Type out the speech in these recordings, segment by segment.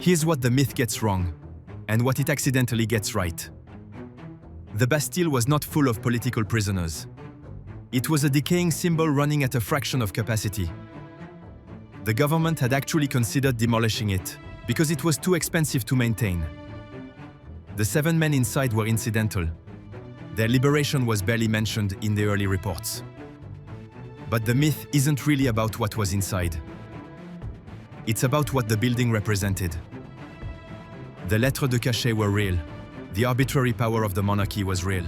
Here's what the myth gets wrong, and what it accidentally gets right. The Bastille was not full of political prisoners. It was a decaying symbol running at a fraction of capacity. The government had actually considered demolishing it, because it was too expensive to maintain. The 7 men inside were incidental. Their liberation was barely mentioned in the early reports. But the myth isn't really about what was inside. It's about what the building represented. The lettres de cachet were real. The arbitrary power of the monarchy was real.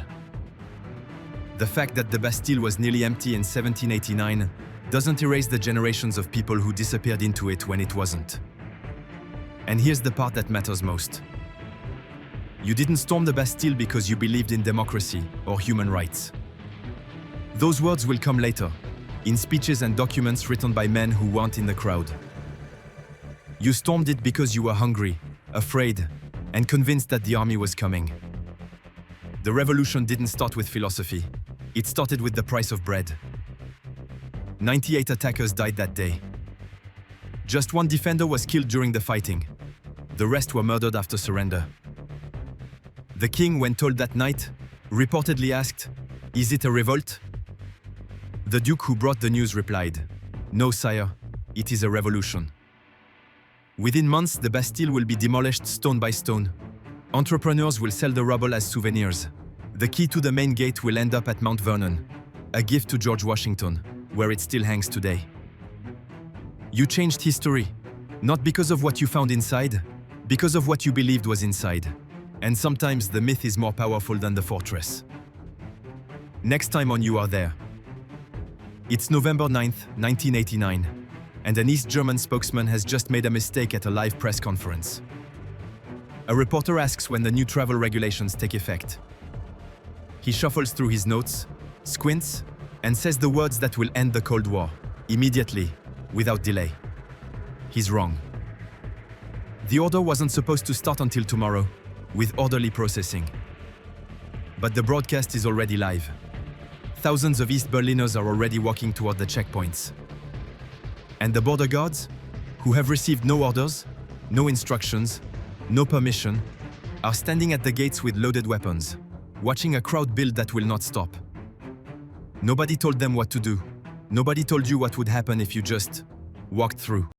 The fact that the Bastille was nearly empty in 1789 doesn't erase the generations of people who disappeared into it when it wasn't. And here's the part that matters most. You didn't storm the Bastille because you believed in democracy or human rights. Those words will come later, in speeches and documents written by men who weren't in the crowd. You stormed it because you were hungry, afraid, and convinced that the army was coming. The revolution didn't start with philosophy. It started with the price of bread. 98 attackers died that day. Just 1 defender was killed during the fighting. The rest were murdered after surrender. The king, when told that night, reportedly asked, "Is it a revolt?" The duke who brought the news replied, "No, sire, it is a revolution." Within months, the Bastille will be demolished stone by stone. Entrepreneurs will sell the rubble as souvenirs. The key to the main gate will end up at Mount Vernon, a gift to George Washington, where it still hangs today. You changed history, not because of what you found inside, because of what you believed was inside. And sometimes the myth is more powerful than the fortress. Next time on You Are There. It's November 9th, 1989, and an East German spokesman has just made a mistake at a live press conference. A reporter asks when the new travel regulations take effect. He shuffles through his notes, squints, and says the words that will end the Cold War, immediately, without delay. He's wrong. The order wasn't supposed to start until tomorrow, with orderly processing. But the broadcast is already live. Thousands of East Berliners are already walking toward the checkpoints. And the border guards, who have received no orders, no instructions, no permission, are standing at the gates with loaded weapons, watching a crowd build that will not stop. Nobody told them what to do. Nobody told you what would happen if you just walked through.